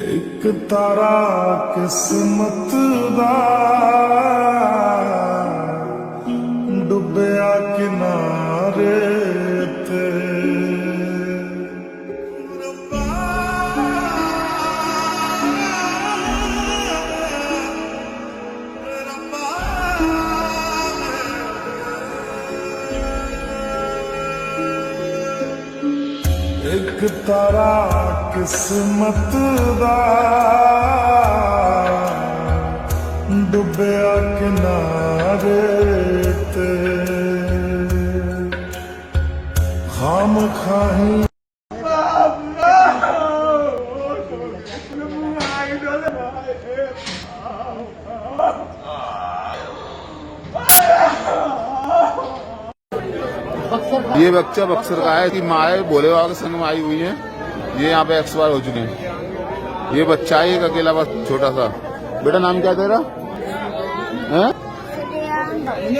एक तारा किस्मत दा डुबया किनारे ते एक तारा किस्मत दा डुबया किनारे ते खाम खाही ये बच्चा बक्सर का है कि माए भोले बाबा के संग में आई हुई है। ये यहाँ पे एक्सपायर हो चुके हैं। ये बच्चा है एक अकेला बस छोटा सा। बेटा नाम क्या तेरा है?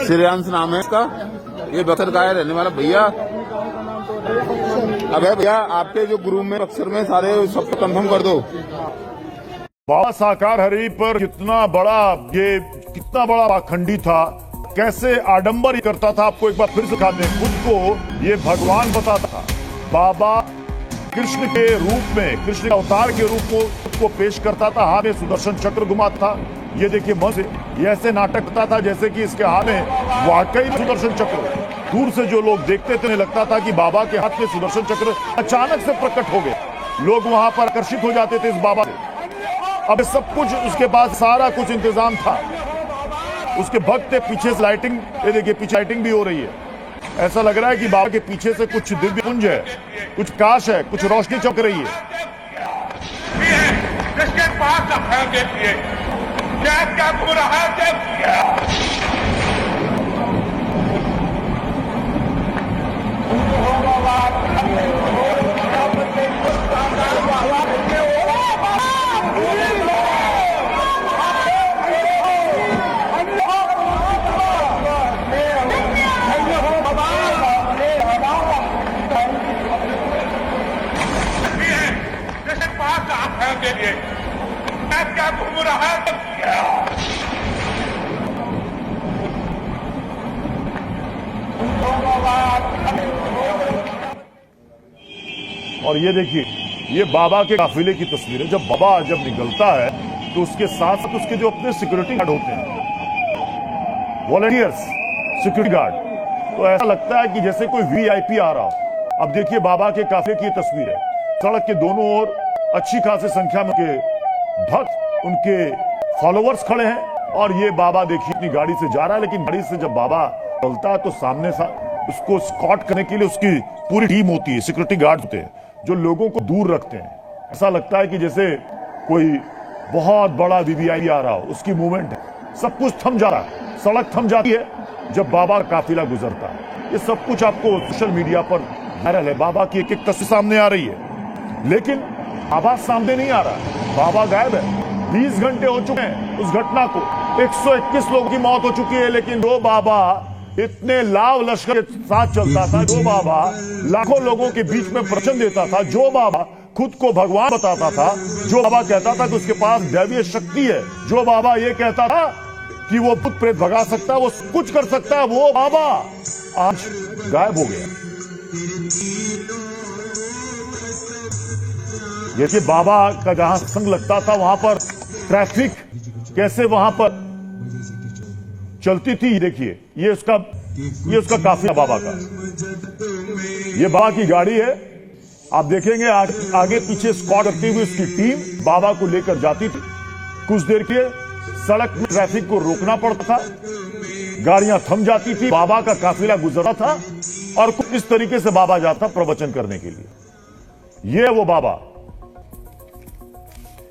श्रेयांश नाम है इसका। ये बक्सर का है रहने वाला भैया। अबे भैया आपके जो ग्रुप में बक्सर में सारे सबको कंफर्म कर दो। बाबा साकार हरि पर कितना बड़ा पाखंडी था, कैसे आडंबर करता था। आपको एक बार फिर सिखाते हैं। खुद को ये भगवान बताता था। बाबा कृष्ण के रूप में, कृष्ण के अवतार के रूप में खुद को पेश करता था। हाथ में सुदर्शन चक्र घुमाता था। ये देखिए मन से ये ऐसे नाटक करता था जैसे कि इसके हाथ में वाकई सुदर्शन चक्र। दूर से जो लोग देखते थे लगता था कि बाबा के हाथ में सुदर्शन चक्र अचानक से प्रकट हो गए। लोग वहां पर आकर्षित हो जाते थे इस बाबा से। अब सब कुछ उसके पास सारा कुछ इंतजाम था। उसके भक्त के पीछे से लाइटिंग, ये देखिए पीछे लाइटिंग भी हो रही है। ऐसा लग रहा है कि बाबा के पीछे से कुछ दिव्य पुंज है, कुछ काश है, कुछ रोशनी चमक रही है। जिसके पास है देखिए क्या हो रहा है। क्या घूम रहा है। और ये देखिए, ये बाबा के काफिले की तस्वीर है। जब बाबा जब निकलता है तो उसके साथ साथ उसके जो अपने सिक्योरिटी गार्ड होते हैं, वॉलंटियर्स, सिक्योरिटी गार्ड, तो ऐसा लगता है कि जैसे कोई वीआईपी आ रहा हो। अब देखिए बाबा के काफिले की तस्वीर है। सड़क के दोनों ओर अच्छी खासी संख्या में के भक्त, उनके फॉलोअर्स खड़े हैं और ये बाबा देखिए अपनी गाड़ी से जा रहा है। लेकिन गाड़ी से जब बाबा चलता है तो सामने उसको स्कॉट करने के लिए उसकी पूरी टीम होती है, सिक्योरिटी गार्ड होते हैं जो लोगों को दूर रखते हैं। ऐसा लगता है कि जैसे कोई बहुत बड़ा वीवीआईपी आ रहा हो, उसकी मूवमेंट है। सब कुछ थम जा रहा है, सड़क थम जाती है जब बाबा का काफिला गुजरता है। ये सब कुछ आपको सोशल मीडिया पर वायरल है। बाबा की एक एक तस्वीर सामने आ रही है, लेकिन बाबा सामने नहीं आ रहा है, बाबा गायब है। 20 घंटे हो चुके हैं उस घटना को, 121 लोगों की मौत हो चुकी है। लेकिन जो बाबा इतने लाव लश्कर के साथ चलता था, जो बाबा लाखों लोगों के बीच में प्रवचन देता था, जो बाबा खुद को भगवान बताता था, जो बाबा कहता था कि उसके पास दैवीय शक्ति है, जो बाबा ये कहता था कि वो भूत प्रेत भगा सकता है, वो कुछ कर सकता है, वो बाबा आज गायब हो गया। देखिए बाबा का जहां संग लगता था वहां पर ट्रैफिक कैसे वहां पर चलती थी। देखिए ये उसका काफिला बाबा का, ये बाबा की गाड़ी है। आप देखेंगे आगे पीछे स्क्वाड करती हुई उसकी टीम बाबा को लेकर जाती थी। कुछ देर के सड़क में ट्रैफिक को रोकना पड़ता था, गाड़ियां थम जाती थी, बाबा का काफिला गुजरा था और कुछ इस तरीके से बाबा जाता प्रवचन करने के लिए। ये वो बाबा,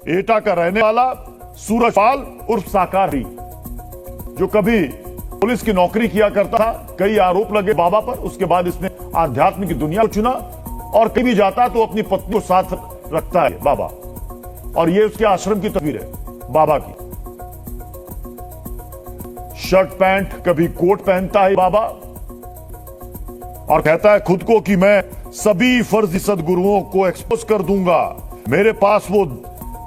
एटा का रहने वाला सूरजपाल उर्फ साकारी, जो कभी पुलिस की नौकरी किया करता था। कई आरोप लगे बाबा पर, उसके बाद इसने आध्यात्म की दुनिया को चुना और कहीं भी जाता तो अपनी पत्नी को साथ रखता है बाबा। और ये उसके आश्रम की तस्वीर है बाबा की। शर्ट पैंट, कभी कोट पहनता है बाबा और कहता है खुद को कि मैं सभी फर्जी सदगुरुओं को एक्सपोज कर दूंगा, मेरे पास वो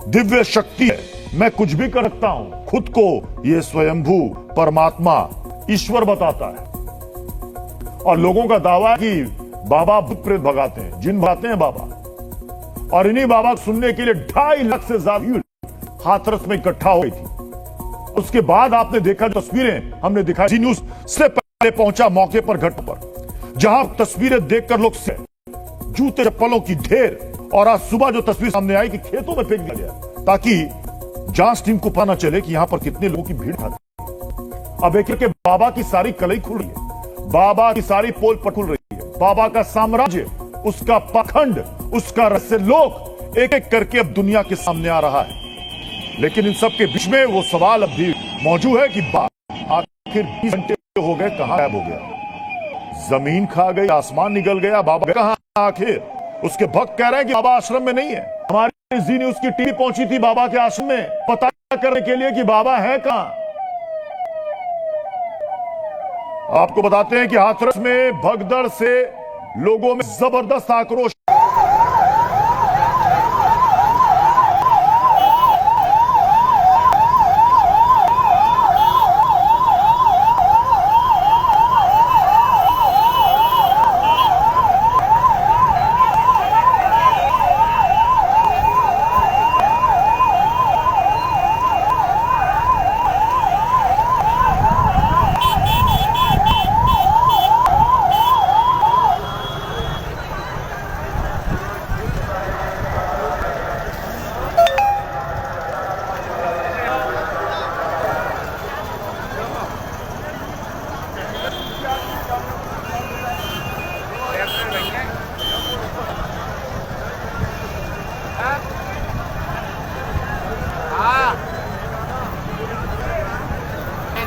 दिव्य शक्ति है, मैं कुछ भी कर सकता हूं। खुद को ये स्वयंभू परमात्मा ईश्वर बताता है और लोगों का दावा है कि बाबा भूत प्रेत भगाते हैं, जिन भगाते हैं बाबा। और इन्हीं बाबा को सुनने के लिए 2.5 लाख से ज्यादा भीड़ हाथरस में इकट्ठा हो गई थी। उसके बाद आपने देखा तस्वीरें हमने दिखाई, जी न्यूज से पहले पहुंचा मौके पर, घटना पर, जहां तस्वीरें देखकर लोग से जूते चप्पलों की ढेर। और आज सुबह जो तस्वीर सामने आई कि खेतों में फेंक दिया गया ताकि जांच टीम को पता न चले कि यहां पर कितने लोगों की भीड़ था। अब एक एक बाबा की सारी कलई खुल रही है, बाबा की सारी पोल पट खुल रही है, बाबा का साम्राज्य, उसका पाखंड, उसका रहस्य लोक एक एक करके अब दुनिया के सामने आ रहा है। लेकिन इन सब के बीच में वो सवाल अब भी मौजूद है कि आखिर 20 घंटे हो गए, कहां गायब हो गया? जमीन खा गई, आसमान निकल गया, बाबा कहां? आखिर उसके भक्त कह रहे हैं कि बाबा आश्रम में नहीं है। हमारी जी न्यूज की टीम पहुंची थी बाबा के आश्रम में पता करने के लिए कि बाबा है कहां। आपको बताते हैं कि हाथरस में भगदड़ से लोगों में जबरदस्त आक्रोश।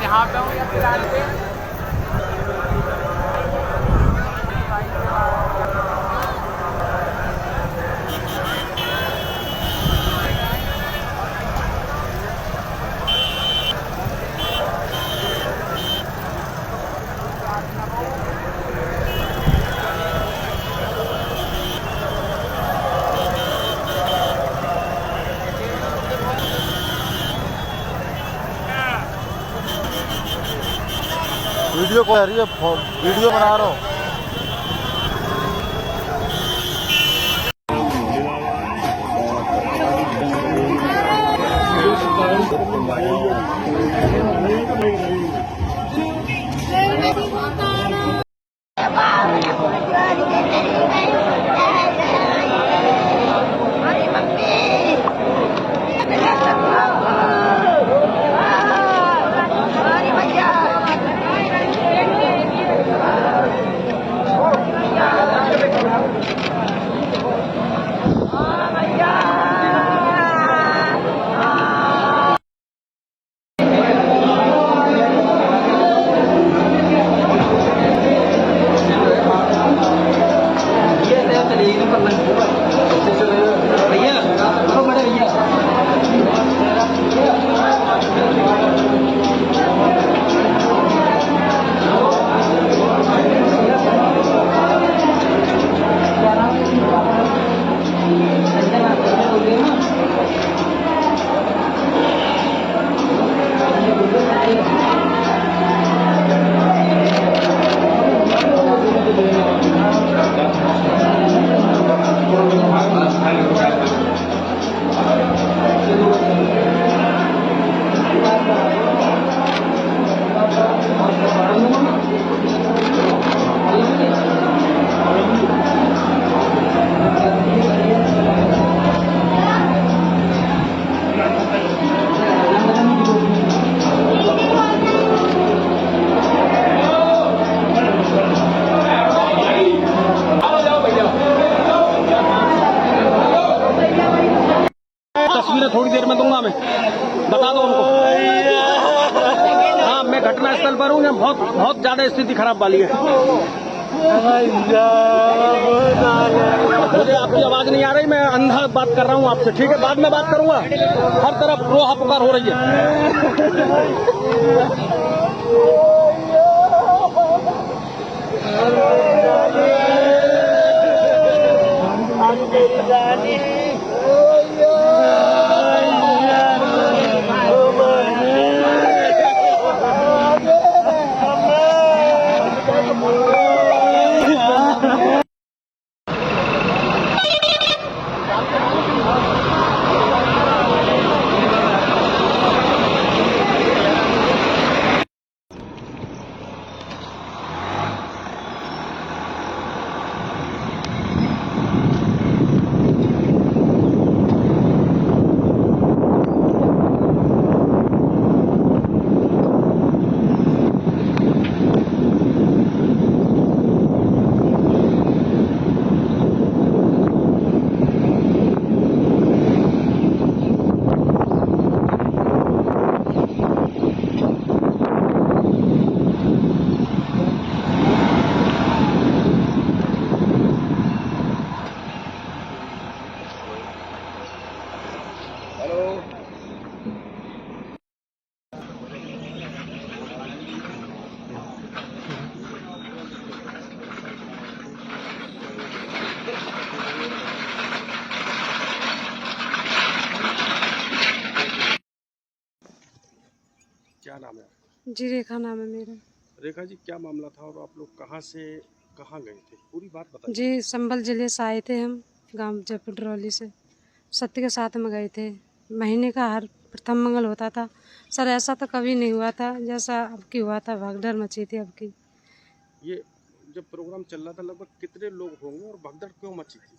यहाँ पे हूँ या फिलहाल पे वीडियो को रही है, वीडियो बना रहा हूँ। बहुत ज्यादा स्थिति खराब वाली है। मुझे आपकी आवाज नहीं आ रही, मैं अंधा बात कर रहा हूँ आपसे, ठीक है? बाद में बात करूंगा। हर तरफ रोहा पुकार हो रही है। क्या नाम है आपका? जी रेखा नाम है मेरा। रेखा जी, क्या मामला था और आप लोग कहाँ से कहाँ गए थे, पूरी बात बताइए। जी संभल जिले से आए थे हम, गांव जयपुर ड्रॉली से सत्य के साथ में गए थे। महीने का हर प्रथम मंगल होता था सर, ऐसा तो कभी नहीं हुआ था जैसा अब की हुआ था। भगदड़ मची थी अब की। ये जब प्रोग्राम चल रहा था लगभग कितने लोग होंगे और भगदड़ क्यों मची थी?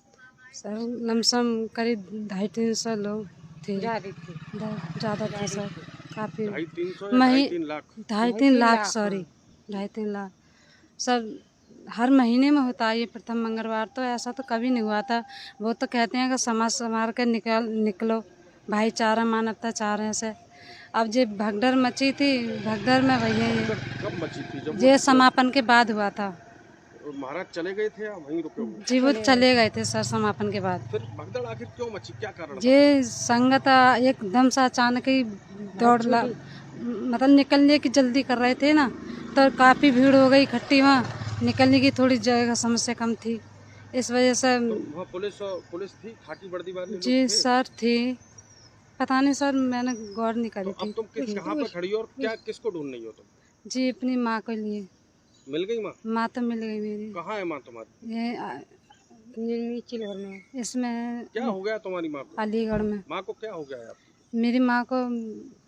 सर लमसम करीब 250-300 लोग थे। ज़्यादा थे सर, काफ़ी। 250-300 लाख 2.5-3 लाख, सॉरी 2.5-3 लाख सर। हर महीने में होता है ये प्रथम मंगलवार, तो ऐसा तो कभी नहीं हुआ था। वो तो कहते हैं कि समाज संभाल के निकलो, भाईचारा मानवता चाह रहे से। अब जो भगदड़ मची थी, भगदड़ में भैया कब मची थी? जब ये समापन के बाद हुआ था। महाराज चले गए थे या वहीं रुके हुए? जी वो चले गए थे सर समापन के बाद। फिर भगदड़ आखिर क्यों मची, क्या कारण? ये संगत एकदम से अचानक ही मतलब निकलने की जल्दी कर रहे थे ना, तो काफ़ी भीड़ हो गई इकट्ठी। वहाँ निकलने की थोड़ी जगह समस्या कम थी, इस वजह से। तो वहाँ पुलिस थी, खाकी वर्दी वाले लोग जी थे? सर थी, पता नहीं सर, मैंने गौर नहीं करी तो थी। अब तुम कहाँ पर खड़ी हो और क्या किसको ढूंढ रही हो तुम? जी अपनी माँ के लिए। मिल गई माँ? माँ तो मिल गई मेरी। कहाँ है माँ तुम्हारी? ये चिलवर में। इसमें क्या हो गया तुम्हारी माँ को? अलीगढ़ में। माँ को क्या हो गया है आपकी? मेरी माँ को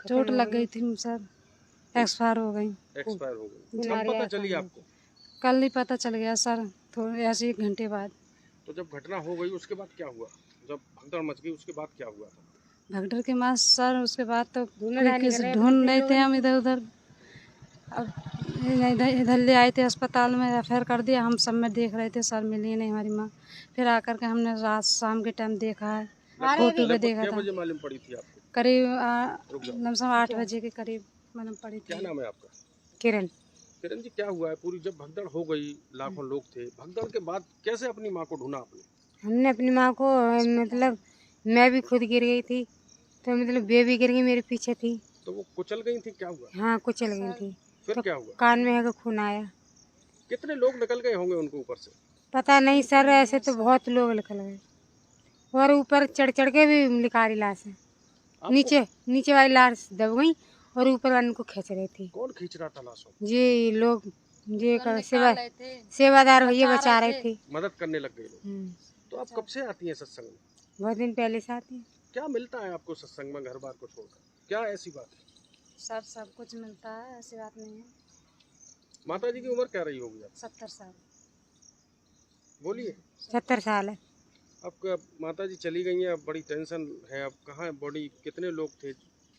चोट लग गई थी सर, एक्सपायर हो गई। एक्सपायर हो गई? कब पता चली आपको? कल ही पता चल गया सर, थोड़े ऐसे 1 घंटे बाद। तो जब घटना हो गई उसके बाद क्या हुआ? जब भगदड़ मच गई उसके बाद क्या हुआ था? भगदड़ के बाद सर उसके बाद तो ढूंढ रहे थे हम इधर उधर। अब इधर ले आए थे अस्पताल में, रेफर कर दिया। हम सब में देख रहे थे सर, मिली नहीं हमारी माँ। फिर आकर के हमने रात शाम के टाइम देखा है, फोटो पे देखा था। बजे मालूम पड़ी थी आपको? करीब लमसम 8 बजे के करीब मालूम पड़ी थी। क्या नाम है आपका? किरण। किरण जी, क्या हुआ है पूरी? जब भगदड़ हो गई, लाखों लोग थे, भगदड़ के बाद कैसे अपनी माँ को ढूंढा आपने? हमने अपनी माँ को, मतलब मैं भी खुद गिर गई थी, तो मतलब बेबी गिर गई मेरे पीछे थी। तो वो कुचल गई थी? क्या हुआ? हाँ कुचल गई थी। फिर तो क्या हुआ? कान में है खून आया। कितने लोग निकल गए होंगे उनके ऊपर से? पता नहीं सर, ऐसे तो बहुत लोग निकल गए और ऊपर चढ़ के भी निकाली लाश है। नीचे वाली लाश दब गई और ऊपर वाले को खींच रही थी। कौन खींच रहा था लाशों? ये लोग, ये सेवादार भैया बचा रहे थे, मदद करने लग गए लोग। तो आप कब से आती हैं सत्संग में? बहुत दिन पहले से आती हैं। क्या मिलता है आपको सत्संग में घर बार को छोड़कर? क्या ऐसी बात है? सर सब कुछ मिलता है, ऐसी बात नहीं है। माता जी की उम्र क्या रही होगी आप? 70 साल। बोलिए। 70 साल है। आपका माता जी चली गई हैं, अब बड़ी टेंशन है। अब कहाँ है बॉडी? कितने लोग थे,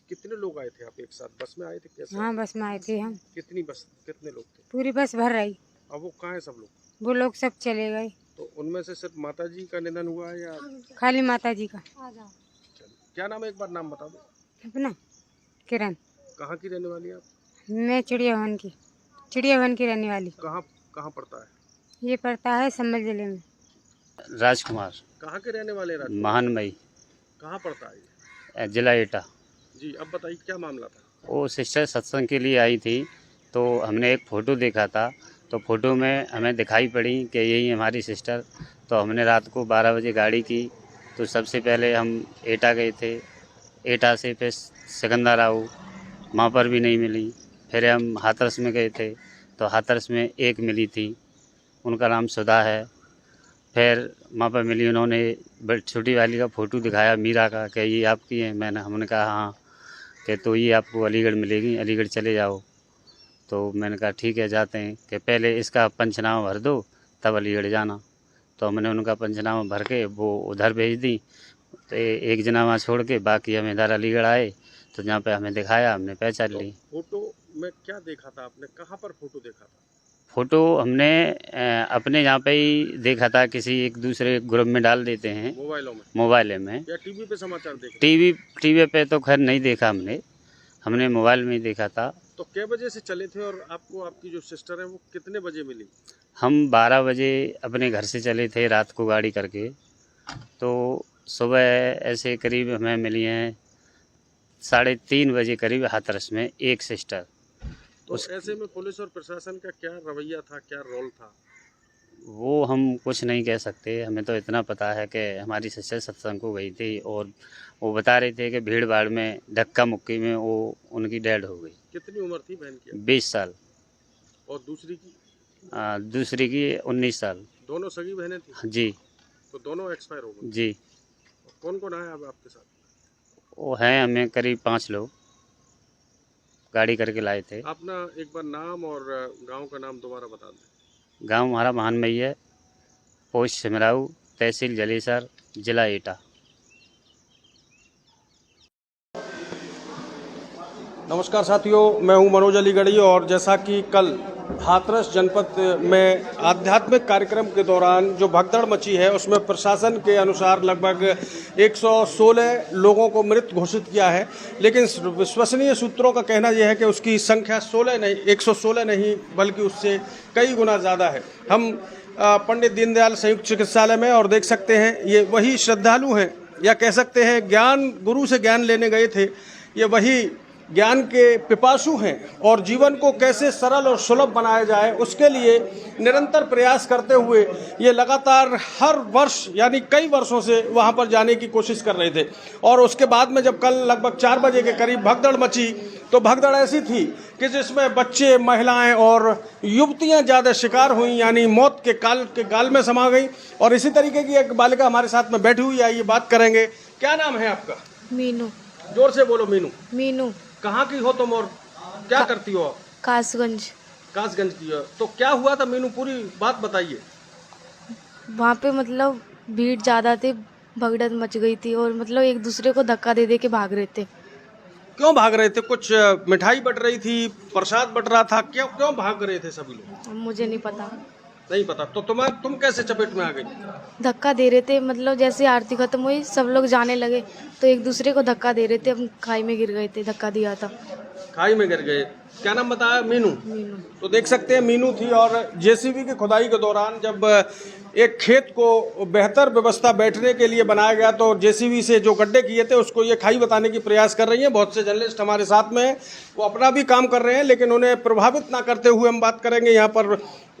कितने लोग आए थे आप एक साथ? बस में आए थे कैसे? हाँ बस में आए थे हम। कितनी बस, कितने लोग थे? पूरी बस भर रही। अब वो कहाँ है सब लोग? वो लोग सब चले गए। तो उनमें से सिर्फ माता जी का निधन हुआ है या? खाली माता जी का। क्या नाम है, एक बार नाम बता दो अपना। किरण। कहाँ की रहने वाली है आप? मैं चिड़िया भवन की। चिड़ियाघर की रहने वाली। कहाँ कहाँ पड़ता है? ये पड़ता है संभल जिले में। राजकुमार कहाँ के रहने वाले राजू? महानमई, कहाँ पड़ता है ये? जिला एटा। जी, अब बताइए क्या मामला था? वो सिस्टर सत्संग के लिए आई थी, तो हमने एक फ़ोटो देखा था, तो फ़ोटो में हमें दिखाई पड़ी कि यही हमारी सिस्टर। तो हमने रात को 12 बजे गाड़ी की, तो सबसे पहले हम एटा गए थे, एटा से फिर सिकंदराबाद, वहाँ पर भी नहीं मिली। फिर हम हाथरस में गए थे, तो हाथरस में एक मिली थी, उनका नाम सुधा है। फिर वहाँ पर मिली, उन्होंने छोटी वाली का फ़ोटो दिखाया मीरा का कि ये आपकी है। हमने कहा हाँ, कि तो ये आपको अलीगढ़ मिलेगी, अलीगढ़ चले जाओ। तो मैंने कहा ठीक है जाते हैं, कि पहले इसका पंचनामा भर दो तब अलीगढ़ जाना। तो हमने उनका पंचनामा भर के वो उधर भेज दी, तो एक जना वहाँ छोड़ के बाकी हम इधर अलीगढ़ आए, तो जहाँ पे हमें दिखाया हमने पहचान ली। फोटो में क्या देखा था आपने? कहाँ पर फोटो देखा था? फ़ोटो हमने अपने यहाँ पे ही देखा था, किसी एक दूसरे ग्रुप में डाल देते हैं मोबाइल में या टीवी पे समाचार देखे? टीवी पे तो खैर नहीं देखा हमने मोबाइल में ही देखा था। तो कै बजे से चले थे और आपको आपकी जो सिस्टर है वो कितने बजे मिली? हम 12 बजे अपने घर से चले थे रात को गाड़ी करके, तो सुबह ऐसे करीब हमें मिली हैं 3:30 बजे करीब हाथरस में एक सिस्टर। तो ऐसे में पुलिस और प्रशासन का क्या रवैया था, क्या रोल था? वो हम कुछ नहीं कह सकते, हमें तो इतना पता है कि हमारी सिस्टर सत्संग को गई थी और वो बता रहे थे कि भीड़ भाड़ में धक्का मुक्की में वो उनकी डेड हो गई। कितनी उम्र थी बहन की? 20 साल। और दूसरी की? दूसरी की 19 साल। दोनों सगी बहनें थी? जी। तो दोनों एक्सपायर हो गई? जी। कौन कौन आया अब आपके साथ? वो हैं हमें करीब 5 लोग, गाड़ी करके लाए थे। अपना एक बार नाम और गांव का नाम दोबारा बता दें। गांव हमारा महानमई है, पोस्ट सिमराऊ, तहसील जलेसर, जिला एटा। नमस्कार साथियों, मैं हूं मनोज अलीगढ़ी और जैसा कि कल हाथरस जनपद में आध्यात्मिक कार्यक्रम के दौरान जो भगदड़ मची है उसमें प्रशासन के अनुसार लगभग 116 लोगों को मृत घोषित किया है, लेकिन विश्वसनीय सूत्रों का कहना यह है कि उसकी संख्या 116 नहीं बल्कि उससे कई गुना ज़्यादा है। हम पंडित दीनदयाल संयुक्त चिकित्सालय में और देख सकते हैं ये वही श्रद्धालु हैं, या कह सकते हैं ज्ञान गुरु से ज्ञान लेने गए थे, ये वही ज्ञान के पिपासु हैं और जीवन को कैसे सरल और सुलभ बनाया जाए उसके लिए निरंतर प्रयास करते हुए ये लगातार हर वर्ष यानी कई वर्षों से वहाँ पर जाने की कोशिश कर रहे थे। और उसके बाद में जब कल लगभग 4 बजे के करीब भगदड़ मची तो भगदड़ ऐसी थी कि जिसमें बच्चे, महिलाएं और युवतियां ज़्यादा शिकार हुई, यानी मौत के गाल में समा गई। और इसी तरीके की एक बालिका हमारे साथ में बैठी हुई है, ये बात करेंगे। क्या नाम है आपका? मीनू। जोर से बोलो। मीनू। मीनू। कहाँ की हो तुम और क्या करती हो? कासगंज। कासगंज की हो। तो क्या हुआ था मीनू, पूरी बात बताइए। वहाँ पे मतलब भीड़ ज़्यादा थी, भगदड़ मच गई थी और मतलब एक दूसरे को धक्का दे दे के भाग रहे थे। क्यों भाग रहे थे? कुछ मिठाई बट रही थी, प्रसाद बट रहा था, क्यों भाग रहे थे सभी लोग? मुझे नहीं पता। नहीं पता। तो तुम कैसे चपेट में आ गई? धक्का दे रहे थे, मतलब जैसे आरती खत्म हुई सब लोग जाने लगे तो एक दूसरे को धक्का दे रहे थे, हम खाई में गिर गए थे, धक्का दिया था। खाई में गिर गए। क्या नाम बताया? मीनू। मीनू। तो देख सकते हैं मीनू थी। और जेसीबी की खुदाई के दौरान जब एक खेत को बेहतर व्यवस्था बैठने के लिए बनाया गया तो जेसीबी से जो गड्ढे किए थे उसको ये खाई बताने की प्रयास कर रही हैं। बहुत से जर्नलिस्ट हमारे साथ में हैं, वो अपना भी काम कर रहे हैं, लेकिन उन्हें प्रभावित ना करते हुए हम बात करेंगे। यहाँ पर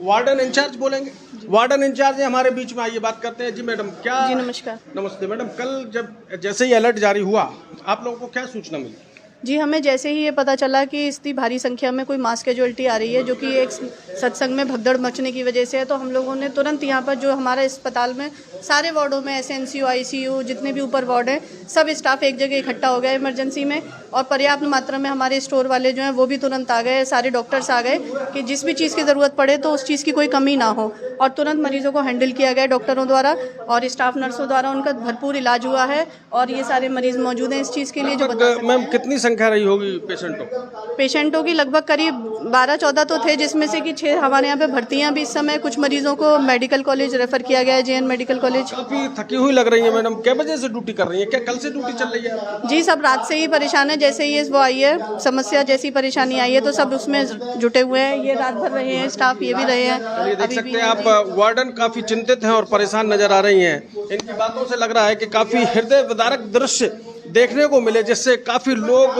वार्डन इंचार्ज बोलेंगे। वार्डन इंचार्ज है हमारे बीच में, आइए बात करते हैं। जी मैडम, क्या? जी नमस्कार। नमस्ते मैडम। कल जब जैसे ही अलर्ट जारी हुआ आप लोगों को क्या सूचना मिली? जी, हमें जैसे ही ये पता चला कि इतनी भारी संख्या में कोई मास कैजुअलिटी आ रही है जो कि एक सत्संग में भगदड़ मचने की वजह से है, तो हम लोगों ने तुरंत यहाँ पर जो हमारे अस्पताल में सारे वार्डों में एसएनसीयू, आईसीयू, जितने भी ऊपर वार्ड हैं, सब स्टाफ एक जगह इकट्ठा हो गया इमरजेंसी में। और पर्याप्त मात्रा में हमारे स्टोर वाले जो हैं वो भी तुरंत आ गए, सारे डॉक्टर्स आ गए कि जिस भी चीज़ की ज़रूरत पड़े तो उस चीज़ की कोई कमी ना हो। और तुरंत मरीजों को हैंडल किया गया डॉक्टरों द्वारा और स्टाफ नर्सों द्वारा, उनका भरपूर इलाज हुआ है और ये सारे मरीज मौजूद हैं इस चीज़ के लिए। जो मैम कितनी संख्या रही होगी पेशेंटों की? लगभग करीब 12-14 तो थे, जिसमें से कि 6 हमारे यहाँ पे भर्तियाँ भी इस समय। कुछ मरीजों को मेडिकल कॉलेज रेफर किया गया है, जेएन मेडिकल कॉलेज कॉलेज। काफी थकी हुई लग रही है मैडम, क्या वजह से ड्यूटी कर रही है? क्या कल से ड्यूटी चल रही है आपकी? जी सब रात से ही परेशान है, जैसे ही वो आई है समस्या, जैसी परेशानी आई है तो सब उसमें जुटे हुए हैं। ये रात भर रहे हैं, स्टाफ ये भी रहे हैं। ये देख सकते हैं आप, वार्डन काफी चिंतित हैं और परेशान नजर आ रही हैं। इनकी बातों से लग रहा है कि काफी हृदय विदारक दृश्य देखने को मिले, जिससे काफी लोग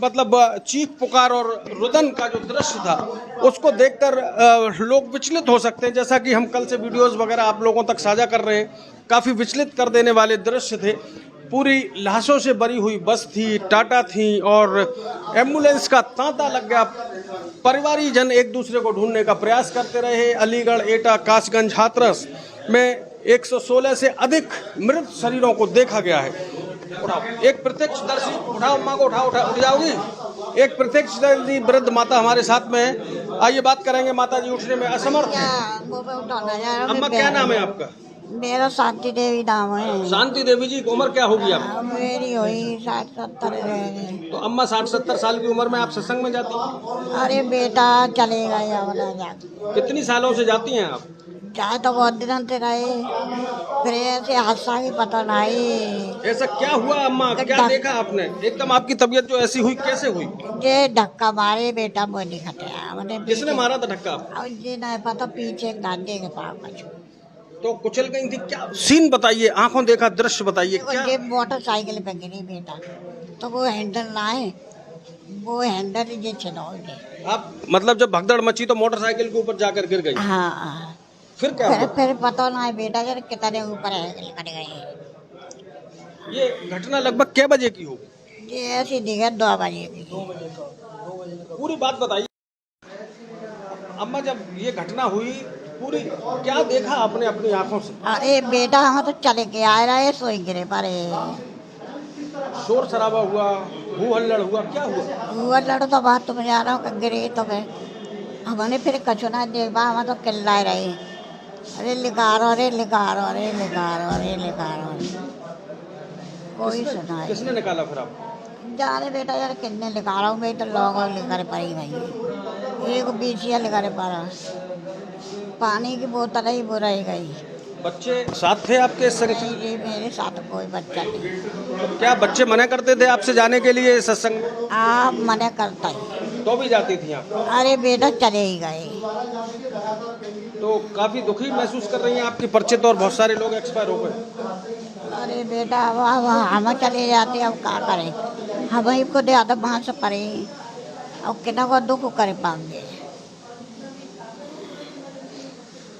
मतलब चीख पुकार और रुदन का जो दृश्य था उसको देखकर लोग विचलित हो सकते हैं। जैसा कि हम कल से वीडियोस वगैरह आप लोगों तक साझा कर रहे हैं, काफी विचलित कर देने वाले दृश्य थे। पूरी लाशों से भरी हुई बस थी, टाटा थी और एम्बुलेंस का तांता लग गया। परिवारी जन एक दूसरे को ढूंढने का प्रयास करते रहे। अलीगढ़, एटा, कासगंज, हाथरस में 116 से अधिक मृत शरीरों को देखा गया है। एक प्रत्यक्षदर्शी, उठाओ अम्मा को, उठाओ, उठ जाओगी। एक प्रत्यक्षदर्शी वृद्ध माता हमारे साथ में है, आइए बात करेंगे। माता जी उठने में असमर्थ है। अम्मा क्या नाम है आपका? मेरा शांति देवी नाम है। शांति देवी जी की उम्र क्या होगी आपकी? मेरी हुई 60-70। तो अम्मा 60-70 साल की उम्र में आप सत्संग में जाती हैं? अरे बेटा चलेगा या वाला जाती। कितनी सालों से जाती हैं आप? चाहे तो बहुत दिनों से रहे, फिर ऐसे हादसा की पता नहीं। ऐसा क्या हुआ अम्मा, क्या देखा आपने? एकदम आपकी तबीयत जो ऐसी हुई, कैसे हुई? ये धक्का मारे बेटा, बोली खटे। किसने मारा था धक्का? ये नहीं पता, पीछे गांधी के पास तो कुचल गई थी। क्या सीन बताइए, आंखों देखा दृश्य बताइए। क्या ये मोटरसाइकिल पे गिरी बेटा, तो वो हैंडल ना है, वो हैंडल ये छिनोड़ गए। आप मतलब जब भगदड़ मची तो मोटरसाइकिल के ऊपर जाकर गिर गई? हाँ। फिर क्या हुआ? फिर पता ना है बेटा, जरा कितने ऊपर कट गए। ये घटना लगभग क्या बजे की होगी? ये ऐसी दिखा 2 बजे की। पूरी बात बताइए अम्मा, जब ये घटना हुई पूरी क्या देखा आपने अपनी आंखों से? अरे बेटा हम तो चले के आ रहे, सोई गिरे पड़े। शोर शराबा हुआ, हू हल्लड़ हुआ, क्या हुआ? हू हल्लड़ तो बात तुम जा रहा हो, गिरे तो फिर हमने फिर कचुना देखा, हम तो चिल्लाए रहे, अरे लिकारो, अरे लिकारो, अरे लिकारो, अरे लिकारो। कोई सुना है? किसने निकाला फिर आप? जाने बेटा यार कितने लिखा रहा हूँ मैं तो, लोगों लेकर पड़ी भाई, एक बीसिया लेकर पड़ा, पानी की बोतल ही बुराई गई। बच्चे साथ थे आपके? जी मेरे साथ कोई बच्चा नहीं। क्या बच्चे मना करते थे आपसे जाने के लिए सत्संग में? आप मना करता ही तो भी जाती थी आप? अरे बेटा चले ही गए। तो काफी दुखी महसूस कर रही हैं आपकी परिचित और बहुत सारे लोग एक्सपायर हो गए। अरे बेटा अब हम चले जाते, अब क्या करें, हम ही को ज्यादा वहाँ से पड़े, अब कितना को दुख कर पाएंगे।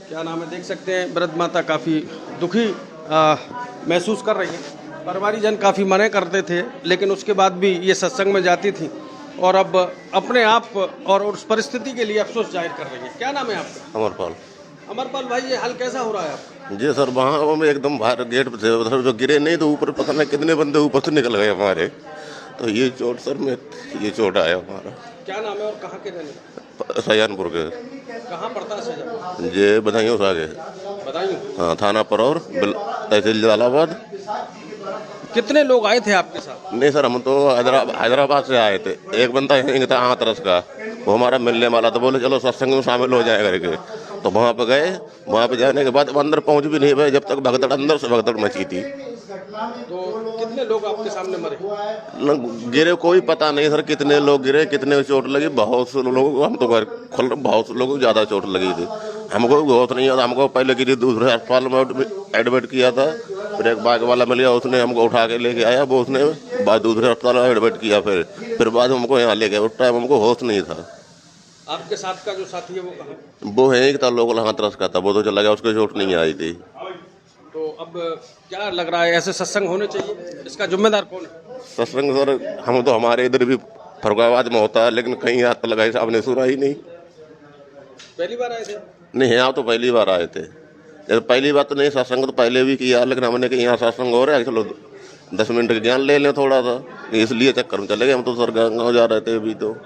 क्या नाम है, देख सकते हैं वृद्ध माता काफ़ी दुखी महसूस कर रही हैं। परिवारी जन काफ़ी मना करते थे, लेकिन उसके बाद भी ये सत्संग में जाती थी और अब अपने आप और उस परिस्थिति के लिए अफसोस जाहिर कर रही हैं। क्या नाम है आपका? अमरपाल। अमरपाल भाई, ये हाल कैसा हो रहा है आपका? जी सर, वहाँ में एकदम बाहर गेट पे थे, उधर जो गिरे नहीं तो ऊपर पता नहीं कितने बंदे ऊपर से निकल गए हमारे, तो ये चोट सर में ये चोट आया हमारा। क्या नाम है और कहाँ के रहने? सजानपुर के। कहाँ पड़ता है सजानपुर? ये बधाइयों से आगे। बधाइयों? हाँ, थाना पर और तहसील जलालाबाद। कितने लोग आए थे आपके साथ? नहीं सर, हम तो हैदराबाद से आए थे। एक बंदा यहीं था हाथरस का, वो हमारा मिलने वाला था, बोले चलो सत्संग में शामिल हो जाए करके, तो वहाँ पे गए। वहाँ पे जाने के बाद अंदर पहुँच भी नहीं पाए जब तक भगदड़ अंदर से भगदड़ मची थी। तो कितने लोग आपके सामने मरे? गिरे कोई पता नहीं सर, कितने लोग गिरे, कितने चोट लगी। बहुत से लोग, हम तो घर खुल, बहुत से लोगों को ज़्यादा चोट लगी थी। हमको बहुत नहीं आता, हमको पहले किसी दूसरे अस्पताल में एडमिट किया था, फिर एक बाइक वाला मिल गया, उसने हमको उठा के लेके आया, वो उसने बाद दूसरे अस्पताल में एडमिट किया, फिर बाद हमको यहाँ ले गया। उस टाइम हमको होश नहीं था। आपके साथ का जो साथी है वो कहाँ? वो है एक था लोकल हाथरस का था, वो तो चला गया, उसको चोट नहीं आई थी। तो अब क्या लग रहा है, ऐसे सत्संग होने चाहिए? इसका जिम्मेदार कौन है? सत्संग सर, हम तो हमारे इधर भी फरुखाबाद में होता है, लेकिन कहीं हाथ लगाए साहब ने सुना ही नहीं। पहली बार आए थे? नहीं, यहाँ तो पहली बार आए थे। जैसे पहली बात तो नहीं, सत्संग तो पहले भी किया, लेकिन हमने कहा यहाँ सत्संग हो रहा है, चलो 10 मिनट का ज्ञान ले लें थोड़ा सा, इसलिए चक्कर में चले गए। हम तो सर गाँव जा रहे थे अभी। तो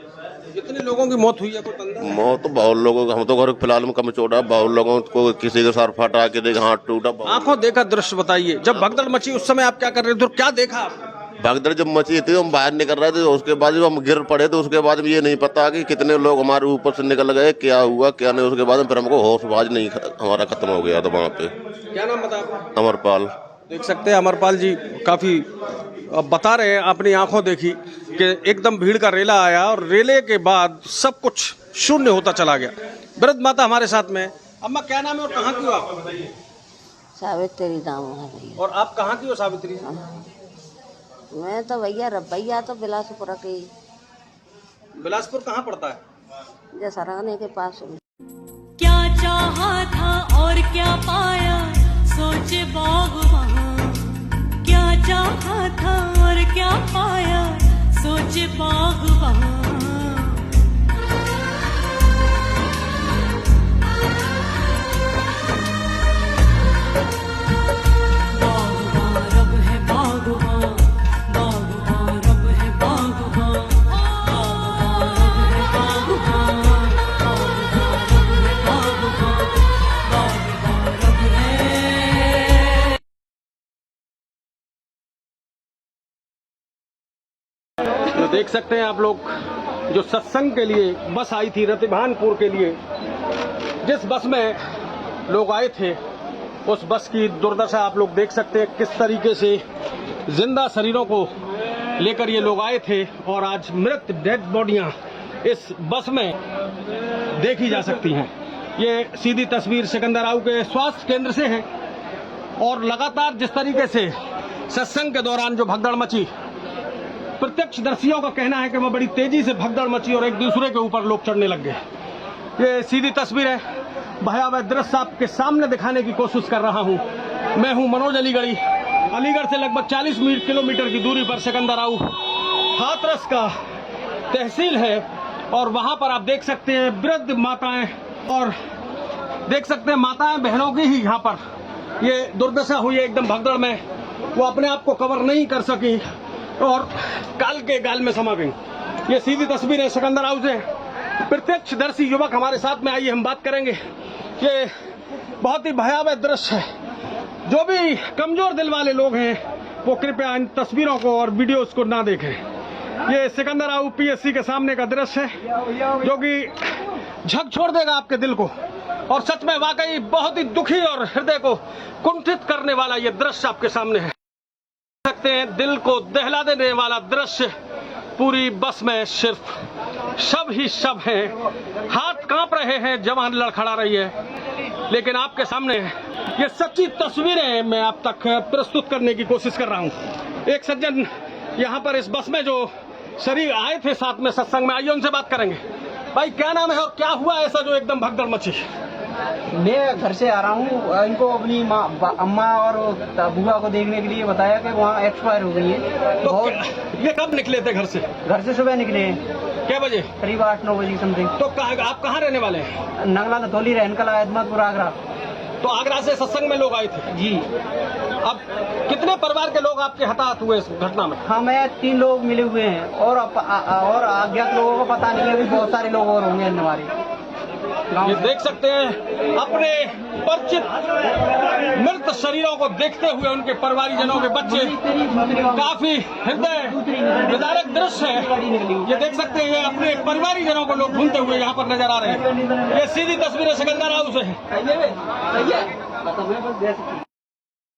कितने लोगों की मौत हुई है, कोई अंदाजा? मौत तो बहुत लोगों को, हम तो घर फिलहाल में कम चोटा, बहुत लोगों को किसी के सर फटा, किसी का हाथ टूटा। आंखों देखा दृश्य बताइए, जब भगदड़ मची उस समय आप क्या कर रहे थे, क्या देखा आप? भगदड़ जब मची थी हम बाहर निकल रहे थे, उसके बाद जब हम गिर पड़े तो उसके बाद ये नहीं पता कि कितने लोग हमारे ऊपर से निकल गए, क्या हुआ क्या नहीं। उसके बाद फिर हमको होश नहीं, हमारा खत्म हो गया था वहाँ पे। क्या नाम बता आपका? अमरपाल। देख सकते हैं अमरपाल जी काफ़ी बता रहे हैं, अपनी आंखों देखी कि एकदम भीड़ का रेला आया और रेले के बाद सब कुछ शून्य होता चला गया। वृद्ध माता हमारे साथ में। अम्मा क्या नाम है और कहाँ की हो आप? बताइए। सावित्री नाम है भैया। और आप कहाँ की हो सावित्री? मैं तो भैया तो बिलासपुर की। बिलासपुर कहाँ पड़ता है? जसराने के पास। क्या चाहा था और क्या पाया, सोचे बागबान। क्या चाहा था और क्या पाया, सोचे बागबान। तो देख सकते हैं आप लोग, जो सत्संग के लिए बस आई थी रतिभानपुर के लिए, जिस बस में लोग आए थे उस बस की दुर्दशा आप लोग देख सकते हैं। किस तरीके से जिंदा शरीरों को लेकर ये लोग आए थे और आज मृत डेड बॉडियां इस बस में देखी जा सकती हैं। ये सीधी तस्वीर सिकंदराव के स्वास्थ्य केंद्र से है और लगातार जिस तरीके से सत्संग के दौरान जो भगदड़ मची, प्रत्यक्षदर्शियों का कहना है कि वह बड़ी तेजी से भगदड़ मची और एक दूसरे के ऊपर लोग चढ़ने लग गए। ये सीधी तस्वीर है, भयावह दृश्य आपके सामने दिखाने की कोशिश कर रहा हूं। मैं हूं मनोज अलीगढ़ी। अलीगढ़ से लगभग 40 किलोमीटर की दूरी पर सिकंदराव हाथरस का तहसील है और वहां पर आप देख सकते हैं वृद्ध माताएं और देख सकते हैं माताएं बहनों की ही यहाँ पर ये दुर्दशा हुई है एकदम भगदड़ में। वो अपने आप को कवर नहीं कर सकी और काल के गाल में समा गई। ये सीधी तस्वीर है सिकंदराव से। प्रत्यक्षदर्शी युवक हमारे साथ में आइए, हम बात करेंगे। ये बहुत ही भयावह दृश्य है। जो भी कमजोर दिल वाले लोग हैं वो कृपया इन तस्वीरों को और वीडियोस को ना देखें। ये सिकंदराव पीएससी के सामने का दृश्य है जो कि झक छोड़ देगा आपके दिल को और सच में वाकई बहुत ही दुखी और हृदय को कुंठित करने वाला ये दृश्य आपके सामने है। सकते हैं दिल को दहला देने वाला दृश्य। पूरी बस में सिर्फ शव ही शव हैं, हाथ कांप रहे हैं, जवान लड़खड़ा रही है। लेकिन आपके सामने ये सच्ची तस्वीरें मैं आप तक प्रस्तुत करने की कोशिश कर रहा हूं। एक सज्जन यहाँ पर इस बस में जो शरीर आए थे साथ में सत्संग में, आइए उनसे बात करेंगे। भाई क्या नाम है और क्या हुआ ऐसा जो एकदम भगदड़ मची? मैं घर से आ रहा हूँ, इनको अपनी अम्मा और बुआ को देखने के लिए बताया कि वहाँ एक्सपायर हो गई है। तो ये कब निकले थे घर से? घर से सुबह निकले हैं। क्या बजे? करीब 8-9 बजे समथिंग। तो आप कहाँ रहने वाले हैं? नगला नथौली, रहनकला, अहमदपुर, आगरा। तो आगरा से सत्संग में लोग आए थे जी। अब कितने परिवार के लोग आपके हताहत हुए इस घटना में? हाँ, मैं 3 लोग मिले हुए हैं और अज्ञात लोगों को पता नहीं है, अभी बहुत सारे लोग और होंगे हमारे। ये देख सकते हैं अपने परिचित मृत शरीरों को देखते हुए उनके परिवारीजनों के बच्चे, काफी हृदय विदारक दृश्य है। ये देख सकते हैं अपने परिवारीजनों को लोग ढूंढते हुए यहाँ पर नजर आ रहे हैं। ये सीधी तस्वीरें सिकंदराव से है।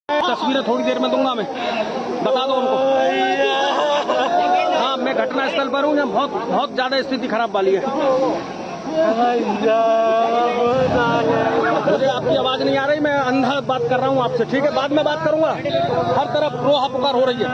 तस्वीरें थोड़ी देर में दूंगा मैं, बता दो उनको। हाँ, मैं घटना स्थल पर हूँ, बहुत ज्यादा स्थिति खराब वाली है। मुझे आपकी आवाज नहीं आ रही, मैं अंधा बात कर रहा हूँ आपसे, ठीक है? बाद में बात करूंगा। हर तरफ रोहा पुकार हो रही है।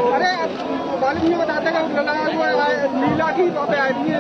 अरे मालिक ने बताते हैं नीला की तो पे आदमी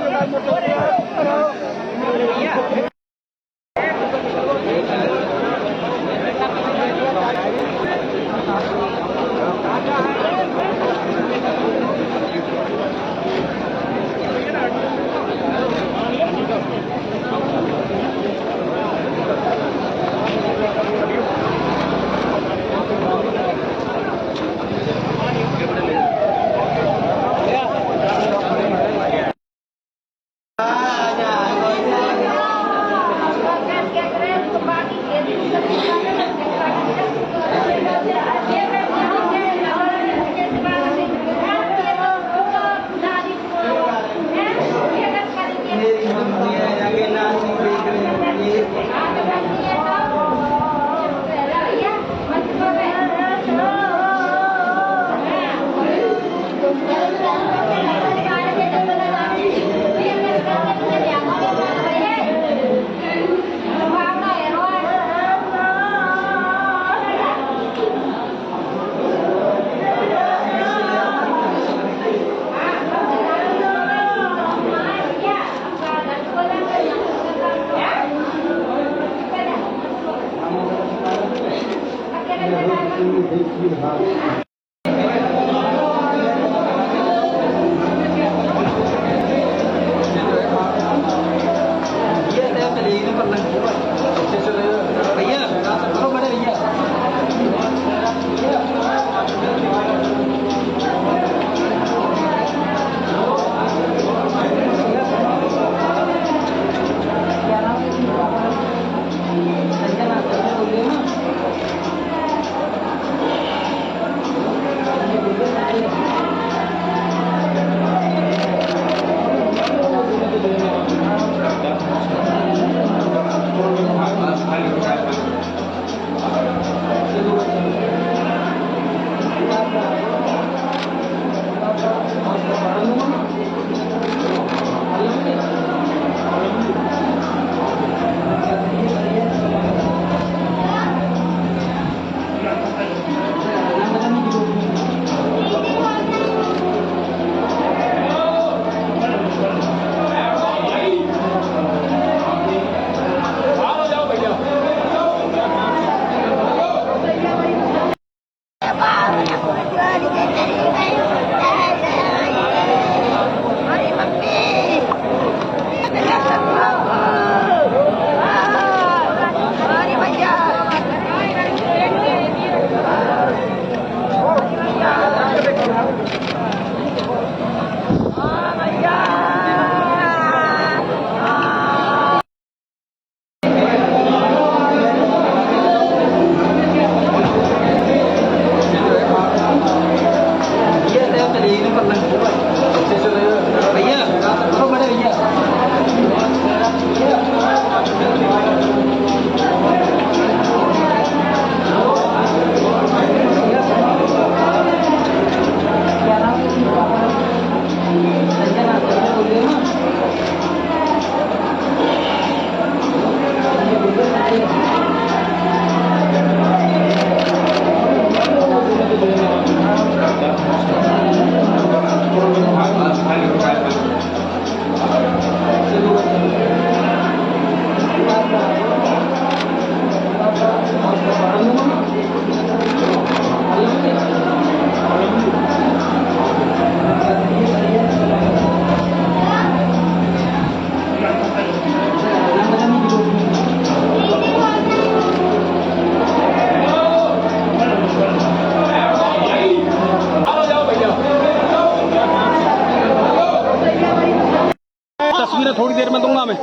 तस्वीरें थोड़ी देर में दूंगा मैं,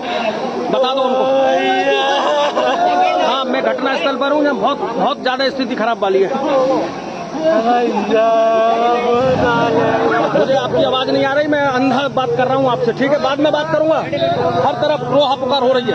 बता दो उनको। हाँ, मैं घटना स्थल पर हूँ, यहाँ बहुत ज़्यादा स्थिति खराब वाली है। मुझे आपकी आवाज़ नहीं आ रही, मैं अंधा बात कर रहा हूँ आपसे, ठीक है? बाद में बात करूँगा। हर तरफ रोहा पुकार हो रही है।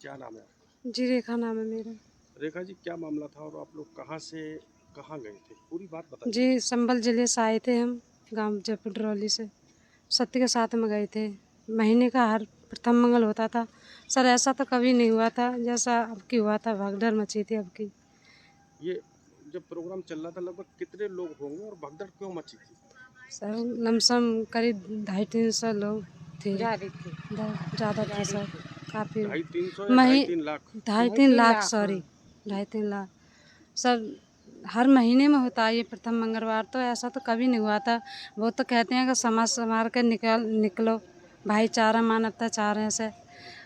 क्या नाम है? जी रेखा नाम है मेरा। रेखा जी, क्या मामला था और आप लोग कहाँ से कहाँ गए थे? पूरी बात बताइए। जी संभल जिले से आए थे हम, गांव जयपुर ड्रौली से। सत्य के साथ में गए थे। महीने का हर प्रथम मंगल होता था। सर ऐसा तो कभी नहीं हुआ था जैसा अब की हुआ था। भगदड़ मची थी अब की। ये जब प्रोग्राम चल रहा था लगभग कितने लोग होंगे और भगदड़ क्यों मची थी? सर लमसम करीब 250-300 लोग थे। ज़्यादा थे सर, काफ़ी 250-300 या 2.5-3 लाख? 2.5-3 lakh, sorry 2.5-3 lakh sir. हर महीने में होता है ये प्रथम मंगलवार, तो ऐसा तो कभी नहीं हुआ था। वो तो कहते हैं कि समाज संवार के निकलो, भाईचारा मानवता चाह रहे से।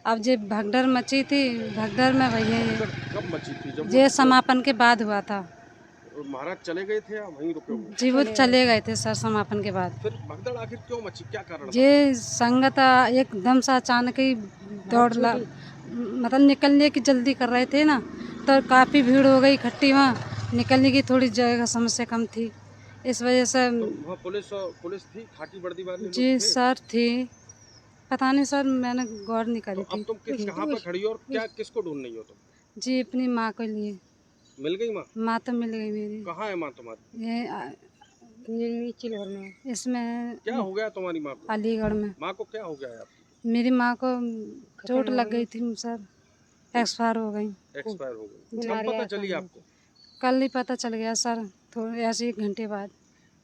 अब जो भगदड़ मची थी, भगदड़ में भैया कब मची थी? जब ये समापन के बाद हुआ था। महाराज चले गए थे या वहीं रुके हुए? जी वो चले गए थे सर समापन के बाद। फिर भगदड़ आखिर क्यों मची, क्या कारण था? ये संगत एकदम से अचानक ही मतलब निकलने की जल्दी कर रहे थे ना, तो काफ़ी भीड़ हो गई इकट्ठी। वहाँ निकलने की थोड़ी जगह समस्या कम थी, इस वजह से। तो वहाँ पुलिस थी, खाकी वर्दी वाले जी लोग थे? सर थी, पता नहीं सर, मैंने गौर नहीं करी तो थी। अब तुम कहाँ पर खड़ी हो और क्या किसको ढूंढ रही हो तुम? जी अपनी माँ के लिए। मिल गई माँ? माँ तो मिल गई मेरी। कहाँ है माँ तुम्हारी? ये चिलवर में। इसमें क्या हो गया तुम्हारी माँ को? अलीगढ़ में। माँ को क्या हो गया है आपकी? मेरी माँ को चोट लग गई थी सर, एक्सपायर हो गई। एक्सपायर हो गई। कब पता चली आपको? कल ही पता चल गया सर, थोड़े ऐसे 1 घंटे बाद।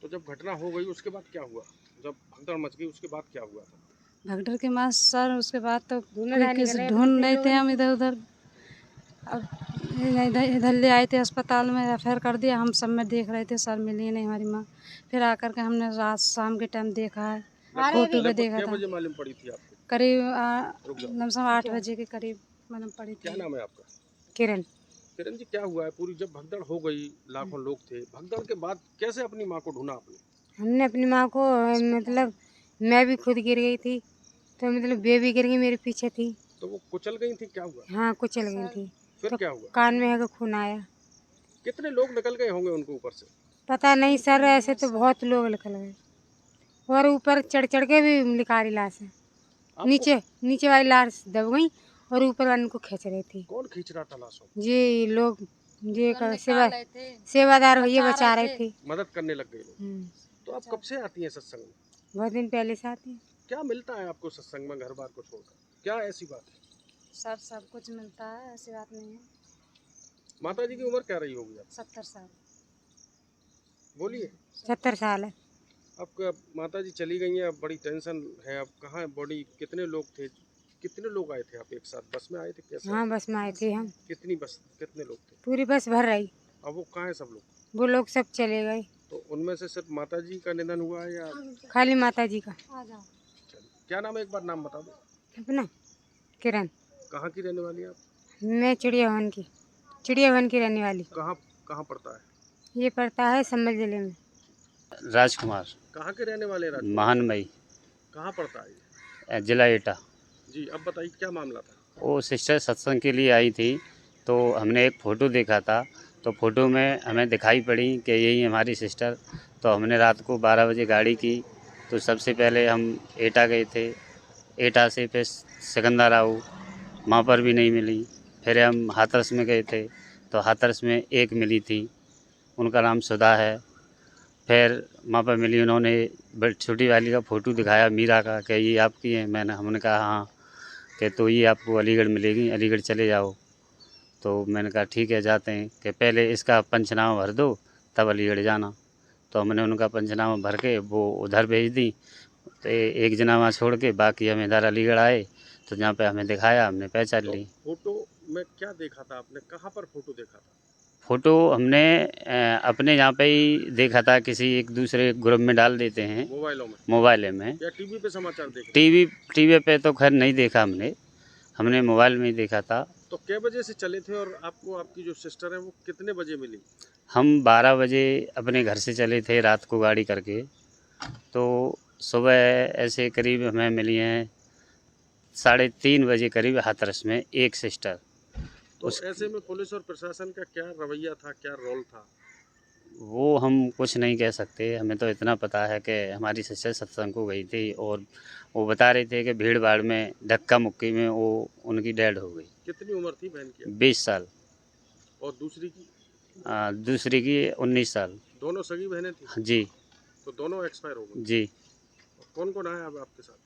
तो जब घटना हो गई उसके बाद क्या हुआ? जब भगदड़ मच गई उसके बाद क्या हुआ था? भगदड़ के बाद सर उसके बाद तो किसी ढूंढ रहे थे हम इधर उधर। अब इधर ले आए थे अस्पताल में, रेफर कर दिया। हम सब में देख रहे थे सर, मिली नहीं हमारी माँ। फिर आकर के हमने रात शाम के टाइम देखा है, फोटो पे देखा था। बजे मालूम पड़ी थी आपको? करीब लमसम 8 बजे के करीब मालूम पड़ी थी। क्या नाम है आपका? किरण। किरण जी, क्या हुआ है? पूरी जब भगदड़ हो गई, लाखों लोग थे, भगदड़ के बाद कैसे अपनी माँ को ढूंढा आपने? हमने अपनी माँ को, मतलब मैं भी खुद गिर गई थी, तो मतलब बेबी गिर गई मेरे पीछे थी। तो वो कुचल गई थी, क्या हुआ? हाँ कुचल गई थी। फिर तो क्या हुआ? कान में है खून आया। कितने लोग निकल गए होंगे उनके ऊपर से? पता नहीं सर, ऐसे तो बहुत लोग निकल गए और ऊपर चढ़ चढ़ के भी निकाली लाश है। नीचे वाली लाश दब गई और ऊपर वाले को खींच रही थी। कौन खींच रहा था लाशों? ये लोग, ये सेवादार भैया बचा रहे थे, मदद करने लग गए लोग। तो आप कब से आती हैं सत्संग में? बहुत दिन पहले से आती हैं। क्या मिलता है आपको सत्संग में घर बार को छोड़कर? क्या ऐसी बात है? सर सब कुछ मिलता है, ऐसी बात नहीं है। माता जी की उम्र क्या रही होगी? 70 साल। बोलिए। 70 साल है। अब माता जी चली गई हैं, अब बड़ी टेंशन है। अब कहाँ है बॉडी? कितने लोग थे, कितने लोग आए थे आप एक साथ? बस में आए थे कैसे? हाँ बस में आए थे हम। कितनी बस, कितने लोग थे? पूरी बस भर रही। अब वो कहाँ है सब लोग? वो लोग सब चले गए। तो उनमें से सिर्फ माता जी का निधन हुआ है या? खाली माता जी का। क्या नाम है, एक बार नाम बता दो अपना। किरण। कहाँ की रहने वाली है आप? मैं चिड़ियावन की रहने वाली। कहाँ पड़ता है? ये पड़ता है संभल जिले में। राजकुमार। कहाँ के रहने वाले? महानमई। कहाँ पड़ता है ये? जिला एटा। जी, अब बताइए क्या मामला था? वो सिस्टर सत्संग के लिए आई थी, तो हमने एक फ़ोटो देखा था, तो फोटो में हमें दिखाई पड़ी कि यही हमारी सिस्टर। तो हमने रात को 12 बजे गाड़ी की, तो सबसे पहले हम एटा गए थे। एटा से फिर सिकंदराबाद, वहाँ पर भी नहीं मिली। फिर हम हाथरस में गए थे, तो हाथरस में एक मिली थी, उनका नाम सुधा है। फिर वहाँ पर मिली, उन्होंने छोटी वाली का फ़ोटो दिखाया मीरा का, कि ये आपकी है। हमने कहा हाँ, कि तो ये आपको अलीगढ़ मिलेगी, अलीगढ़ चले जाओ। तो मैंने कहा ठीक है जाते हैं, कि पहले इसका पंचनामा भर दो तब अलीगढ़ जाना। तो हमने उनका पंचनामा भर के वो उधर भेज दी। तो एक जना वहाँ छोड़ के बाकी हम इधर अलीगढ़ आए, तो जहाँ पे हमें दिखाया हमने पहचान ली। फोटो में क्या देखा था आपने? कहाँ पर फोटो देखा था? फ़ोटो हमने अपने यहाँ पे ही देखा था, किसी एक दूसरे ग्रुप में डाल देते हैं मोबाइल में या टीवी पे समाचार देखे? टीवी पे तो खैर नहीं देखा हमने मोबाइल में ही देखा था। तो कै बजे से चले थे और आपको आपकी जो सिस्टर है वो कितने बजे मिली? हम 12 बजे अपने घर से चले थे रात को गाड़ी करके, तो सुबह ऐसे करीब हमें मिली हैं 3:30 बजे करीब हाथरस में एक सिस्टर। तो ऐसे में पुलिस और प्रशासन का क्या रवैया था, क्या रोल था? वो हम कुछ नहीं कह सकते। हमें तो इतना पता है कि हमारी सिस्टर सत्संग को गई थी और वो बता रहे थे कि भीड़ भाड़ में धक्का मुक्की में वो उनकी डेड हो गई। कितनी उम्र थी बहन की? 20 साल। और दूसरी की? दूसरी की 19 साल। दोनों सगी बहनें थी? जी। तो दोनों एक्सपायर हो गई? जी। कौन कौन आया अब आपके साथ?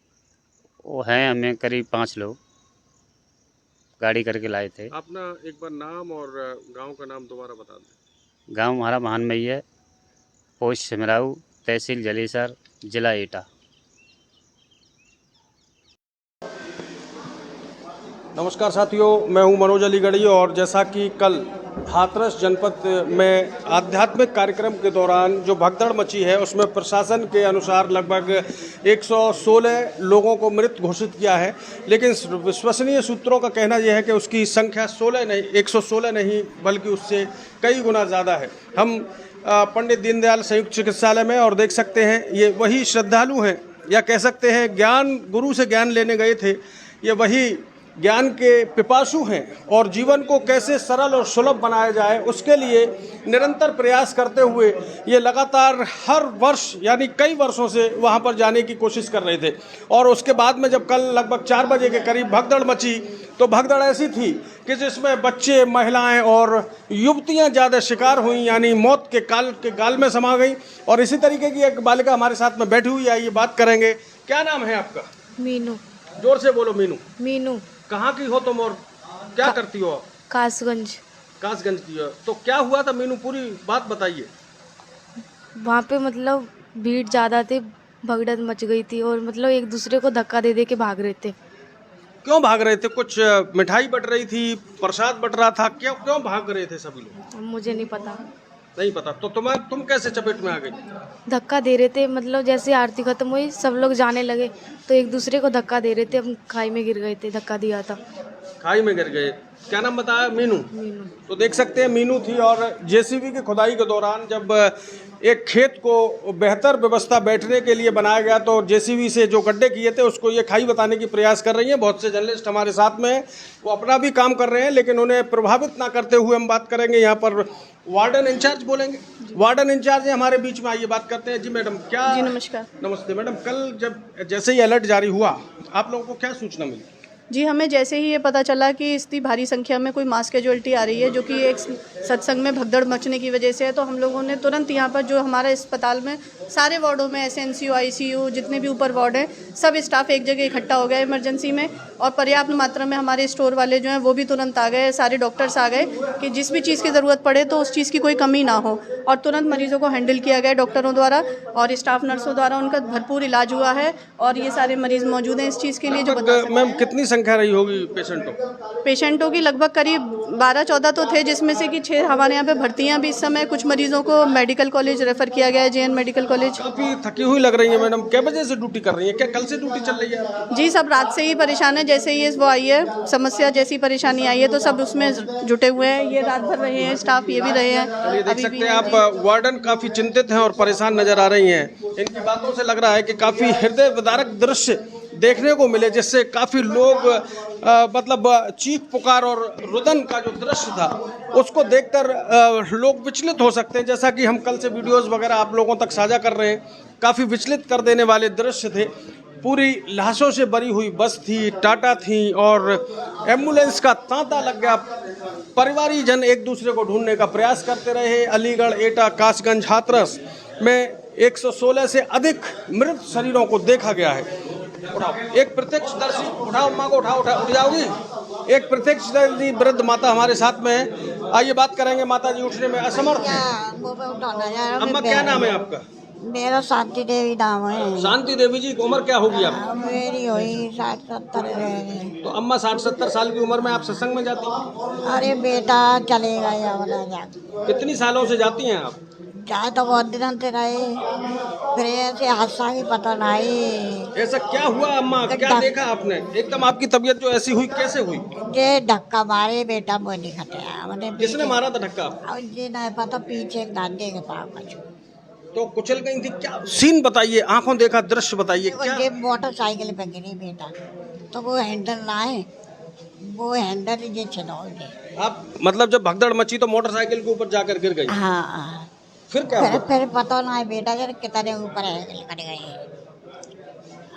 वो हैं हमें करीब 5 लोग, गाड़ी करके लाए थे। अपना एक बार नाम और गांव का नाम दोबारा बता दें। गांव हमारा महानमई है, पोस्ट सिमराऊ, तहसील जलेसर, जिला एटा। नमस्कार साथियों, मैं हूं मनोज अलीगढ़ी और जैसा कि कल हाथरस जनपद में आध्यात्मिक कार्यक्रम के दौरान जो भगदड़ मची है उसमें प्रशासन के अनुसार लगभग 116 लोगों को मृत घोषित किया है, लेकिन विश्वसनीय सूत्रों का कहना यह है कि उसकी संख्या 116 नहीं बल्कि उससे कई गुना ज़्यादा है। हम पंडित दीनदयाल संयुक्त चिकित्सालय में और देख सकते हैं ये वही श्रद्धालु हैं या कह सकते हैं ज्ञान गुरु से ज्ञान लेने गए थे, ये वही ज्ञान के पिपासु हैं और जीवन को कैसे सरल और सुलभ बनाया जाए उसके लिए निरंतर प्रयास करते हुए ये लगातार हर वर्ष यानी कई वर्षों से वहाँ पर जाने की कोशिश कर रहे थे। और उसके बाद में जब कल लगभग 4 बजे के करीब भगदड़ मची तो भगदड़ ऐसी थी कि जिसमें बच्चे, महिलाएं और युवतियां ज़्यादा शिकार हुई, यानी मौत के गाल में समा गई। और इसी तरीके की एक बालिका हमारे साथ में बैठी हुई है, ये बात करेंगे। क्या नाम है आपका? मीनू। जोर से बोलो। मीनू। मीनू। कहाँ की हो तुम और क्या करती हो? कासगंज। कासगंज की हो। तो क्या हुआ था मीनू, पूरी बात बताइए। वहाँ पे मतलब भीड़ ज़्यादा थी, भगदड़ मच गई थी और मतलब एक दूसरे को धक्का दे दे के भाग रहे थे। क्यों भाग रहे थे? कुछ मिठाई बट रही थी, प्रसाद बट रहा था, क्यों भाग रहे थे सभी लोग? मुझे नहीं पता। नहीं पता। तो तुम कैसे चपेट में आ गई? धक्का दे रहे थे, मतलब जैसे आरती खत्म हुई सब लोग जाने लगे तो एक दूसरे को धक्का दे रहे थे, हम खाई में गिर गए थे, धक्का दिया था। खाई में गिर गए। क्या नाम बताया? मीनू। मीनू। तो देख सकते हैं मीनू थी। और जेसीबी की खुदाई के दौरान जब एक खेत को बेहतर व्यवस्था बैठने के लिए बनाया गया तो जेसीबी से जो गड्ढे किए थे उसको ये खाई बताने की प्रयास कर रही हैं। बहुत से जर्नलिस्ट हमारे साथ में हैं, वो अपना भी काम कर रहे हैं, लेकिन उन्हें प्रभावित ना करते हुए हम बात करेंगे। यहाँ पर वार्डन इंचार्ज बोलेंगे। वार्डन इंचार्ज है हमारे बीच में, आइए बात करते हैं। जी मैडम, क्या? जी नमस्कार। नमस्ते मैडम। कल जब जैसे ही अलर्ट जारी हुआ आप लोगों को क्या सूचना मिली? जी, हमें जैसे ही ये पता चला कि इतनी भारी संख्या में कोई मास कैजुअलिटी आ रही है जो कि एक सत्संग में भगदड़ मचने की वजह से है, तो हम लोगों ने तुरंत यहाँ पर जो हमारे अस्पताल में सारे वार्डों में एसएनसीयू, आईसीयू, जितने भी ऊपर वार्ड हैं, सब स्टाफ एक जगह इकट्ठा हो गया इमरजेंसी में। और पर्याप्त मात्रा में हमारे स्टोर वाले जो हैं वो भी तुरंत आ गए, सारे डॉक्टर्स आ गए कि जिस भी चीज़ की ज़रूरत पड़े तो उस चीज़ की कोई कमी ना हो। और तुरंत मरीजों को हैंडल किया गया डॉक्टरों द्वारा और स्टाफ नर्सों द्वारा, उनका भरपूर इलाज हुआ है और ये सारे मरीज मौजूद हैं इस चीज़ के लिए जो बता सकते हैं। मैम, कितनी संख्या रही होगी पेशेंटों की? लगभग करीब 12-14 तो थे, जिसमें से कि 6 हमारे यहाँ पे भर्ती हैं अभी इस समय। कुछ मरीजों को मेडिकल कॉलेज रेफर किया गया है, जेएन मेडिकल कॉलेज। काफी थकी हुई लग रही है मैडम, क्या वजह से ड्यूटी कर रही है? क्या कल से ड्यूटी चल रही है? जी, सब रात से ही परेशान है। जैसे ही वो आई है समस्या, जैसी परेशानी आई है तो सब उसमें जुटे हुए हैं। ये रात भर रहे हैं स्टाफ, ये भी रहे हैं। देख सकते हैं आप, वार्डन काफी चिंतित हैं और परेशान नजर आ रही हैं। इनकी बातों से लग रहा है कि काफी हृदय विदारक दृश्य देखने को मिले, जिससे काफ़ी लोग मतलब चीख पुकार और रुदन का जो दृश्य था उसको देखकर लोग विचलित हो सकते हैं। जैसा कि हम कल से वीडियोस वगैरह आप लोगों तक साझा कर रहे हैं, काफ़ी विचलित कर देने वाले दृश्य थे। पूरी लाशों से भरी हुई बस थी, टाटा थी और एम्बुलेंस का तांता लग गया। परिवारीजन एक दूसरे को ढूंढने का प्रयास करते रहे। अलीगढ़, एटा, कासगंज, हाथरस में 116 से अधिक मृत शरीरों को देखा गया है। उठाओ, एक प्रत्यक्षदर्शी, उठाओ अम्मा को, उठाओ, उठ जाओगी। एक प्रत्यक्षदर्शी वृद्ध माता हमारे साथ में है, आइए बात करेंगे। माता जी उठने में असमर्थ हैं। अम्मा, क्या नाम है आपका? मेरा शांति देवी नाम है। शांति देवी जी, उम्र क्या होगी आपकी? मेरी हुई 60-70। तो अम्मा 60-70 साल की उम्र में आप सत्संग में जाती हैं? अरे बेटा चलेगा या वाला जाती। कितनी सालों से जाती हैं आप? चाहे तो बहुत दिनों से रहे, फिर ऐसे हादसा की पता नहीं। ऐसा क्या हुआ अम्मा, क्या देखा आपने? एकदम आपकी तबीयत जो ऐसी हुई, कैसे हुई? ये धक्का मारे बेटा, वो दिखाते। किसने मारा था धक्का? ये नहीं पता, पीछे दांते के पास। तो कुचल गई थी क्या? सीन बताइए, आंखों देखा दृश्य बताइए। ये मोटरसाइकिल पे गिरी बेटा, तो वो हैंडल लाए, वो हैंडल ये छिड़ोगे। आप मतलब जब भगदड़ मची तो मोटरसाइकिल के ऊपर जाकर गिर गई? हाँ। फिर क्या हुआ? फिर पता नहीं बेटा यार कितने ऊपर कट गए।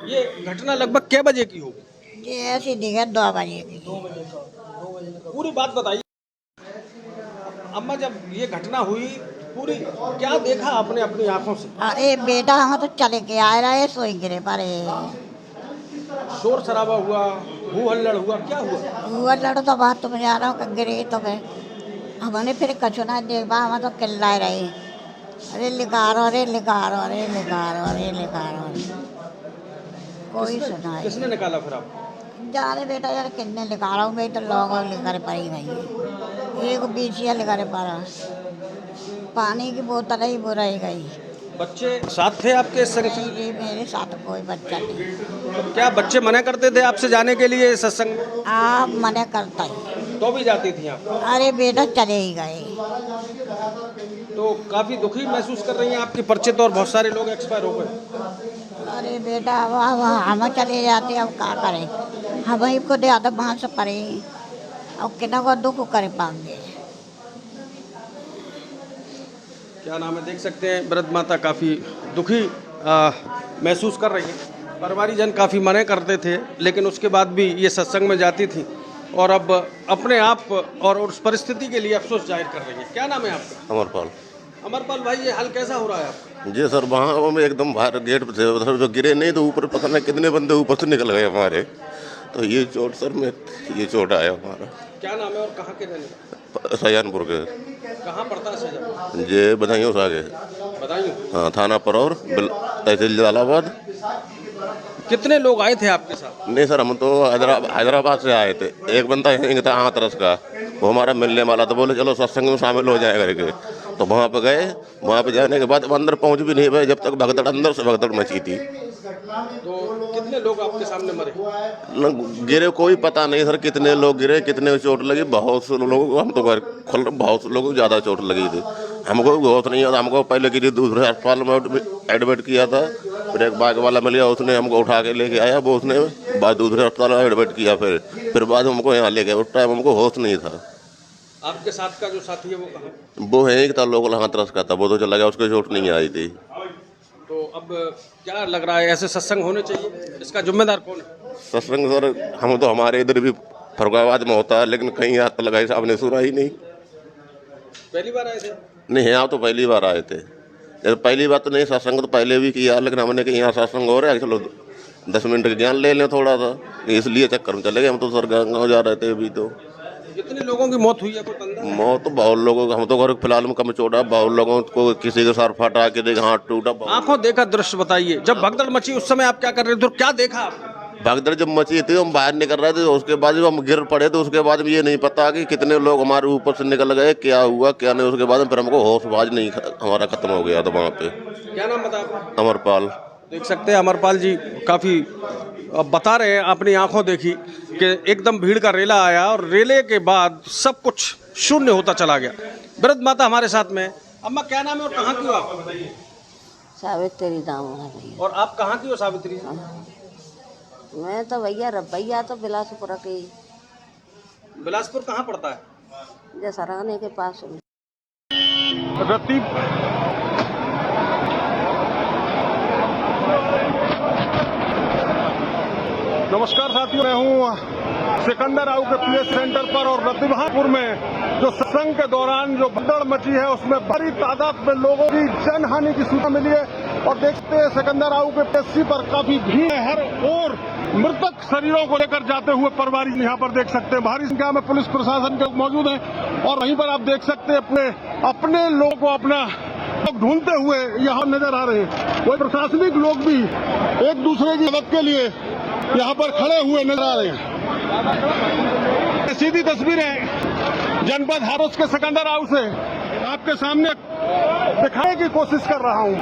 ये घटना लगभग क्या बजे की होगी? ये ऐसी दिखे 2 बजे की। पूरी बात बताइए अम्मा, जब ये घटना हुई पूरी क्या देखा आपने अपनी आंखों से? अरे बेटा हम तो चले के आ रहे, सोई गिरे पर शोर शराबा हुआ, हू हल्लड़ हुआ, क्या हुआ? हू हल्लड़ तो बात तो मैं जा रहा हूँ, गिरे तो मैं हमने फिर कचुना देखा, हम तो चिल्ला रहे, अरे लिकारो, अरे लिकारो, अरे लिकारो, अरे लिकारो। कोई सुना है? किसने निकाला फिर आप? जाने बेटा यार कितने लिकारो में तो लोग लेकर पड़ी गई, एक बीचिया लेकर पड़ा, पानी की बोतल ही बुराई गई। बच्चे साथ थे आपके इस संग? जी मेरे साथ कोई बच्चा नहीं। क्या बच्चे मना करते थे आपसे जाने के लिए सत्संग? आप मना करता ही तो भी जाती थी आप? अरे बेटा चले ही गए। तो काफी दुखी महसूस कर रही हैं? आपके परिचित और बहुत सारे लोग एक्सपायर हो गए। अरे बेटा अब हम चले जाते, अब क्या करें, हम ही को दे आदत वहाँ से पड़े, अब कितना को दुख कर पाएंगे। क्या नाम है? देख सकते हैं वृद्ध माता काफ़ी दुखी महसूस कर रही है। परिवारीजन काफ़ी मना करते थे, लेकिन उसके बाद भी ये सत्संग में जाती थी और अब अपने आप और उस परिस्थिति के लिए अफसोस जाहिर कर रही है। क्या नाम है आपका? अमरपाल। अमरपाल भाई, ये हाल कैसा हो रहा है आपका? जी सर, वहाँ में एकदम बाहर गेट पे थे, उधर जो गिरे नहीं तो ऊपर पता नहीं कितने बंदे ऊपर से निकल गए हमारे, तो ये चोट सर में ये चोट आया हमारा। क्या नाम है और कहाँ के रहने वाले? सजानपुर के। कहाँ पड़ता है सजानपुर? ये बधाइयों से आगे। बधाइयों? हाँ, थाना परौर, तहसील जलालाबाद। कितने लोग आए थे आपके साथ? नहीं सर, हम तो हैदराबाद से आए थे। एक बंदा यहीं था हाथरस का, वो हमारा मिलने वाला था, बोले चलो सत्संग में शामिल हो जाए करके। तो वहाँ पे गए, वहाँ पे जाने के बाद अंदर पहुँच भी नहीं पाए जब तक भगदड़ अंदर से भगदड़ मची थी। तो कितने लोग आपके सामने मरे? गिरे कोई पता नहीं सर, कितने लोग गिरे, कितने को चोट लगी। बहुत से लोगों को हम तो बहुत से लोगों को ज़्यादा चोट लगी थी। हमको बहुत नहीं होता, हमको पहले किसी दूसरे अस्पताल में एडमिट किया था, फिर एक बाइक वाला मिल गया, उसने हमको उठा के लेके आया, वो उसने बाद दूसरे अस्पताल में एडमिट किया, फिर बाद हमको यहाँ ले गए। उस टाइम हमको होश नहीं था। आपके साथ का जो साथी है वो कहाँ? वो है एक था, लोकल हाथरस का था, वो तो चला गया, उसको चोट नहीं आई थी। तो अब क्या लग रहा है, ऐसे सत्संग होने चाहिए? इसका जिम्मेदार कौन है? सत्संग सर, हम तो हमारे इधर भी फरुखाबाद में होता है, लेकिन कहीं हाथ लगाए साहब ने सुना ही नहीं। पहली बार आए थे? नहीं, यहाँ तो पहली बार आए थे। जैसे पहली बार तो नहीं, सत्संग तो पहले भी किया, लेकिन हमने कि यहाँ सत्संग हो रहा है, चलो 10 मिनट का ज्ञान ले लें थोड़ा सा, इसलिए चक्कर में चले गए। हम तो सर गाँव जा रहे थे अभी। तो कितने लोगों की मौत हुई है कोई अंदाजा? मौत तो बहुत लोगों को, हम तो घर फिलहाल में कम चोटा, बहुत लोगों को किसी के सर फटा, किसी का हाथ टूटा। आंखों देखा दृश्य बताइए, जब भगदड़ मची उस समय आप क्या कर रहे थे, क्या देखा आपने? भगदड़ जब मची थी हम बाहर निकल रहे थे, उसके बाद जब हम गिर पड़े तो उसके बाद ये नहीं पता कि कितने लोग हमारे ऊपर से निकल गए, क्या हुआ क्या नहीं। उसके बाद फिर हमको होशबाज नहीं, हमारा खत्म हो गया था वहाँ पे। क्या नाम बता? अमरपाल। देख सकते हैं अमरपाल जी काफ़ी बता रहे हैं, अपनी आंखों देखी कि एकदम भीड़ का रेला आया और रेले के बाद सब कुछ शून्य होता चला गया। वृद्ध माता हमारे साथ में। अम्मा क्या नाम है और कहाँ की हो आप? सावित्री नाम है। और आप कहाँ की हो सावित्री जी? मैं तो भैया तो बिलासपुर की। बिलासपुर कहाँ पड़ता है? जसराने के पास। नमस्कार साथियों, मैं हूँ सिकंदर राव के पीएच सेंटर पर और रतिबहापुर में जो सत्संग के दौरान जो भगदड़ मची है उसमें बड़ी तादाद में लोगों की जनहानि की सूचना मिली है। और देखते हैं सिकंदर राव के पीएचसी पर काफी भीड़ है, हर ओर मृतक शरीरों को लेकर जाते हुए परिवार यहाँ पर देख सकते हैं। भारी संख्या में पुलिस प्रशासन के लोग मौजूद हैं और वहीं पर आप देख सकते हैं अपने लोगों को अपना ढूंढते हुए यहाँ नजर आ रहे हैं। वही प्रशासनिक लोग भी एक दूसरे की मदद के लिए यहाँ पर खड़े हुए नजर आ रहे हैं। सीधी तस्वीरें जनपद हाथरस के सिकंदर राव से आपके सामने दिखाने की कोशिश कर रहा हूँ।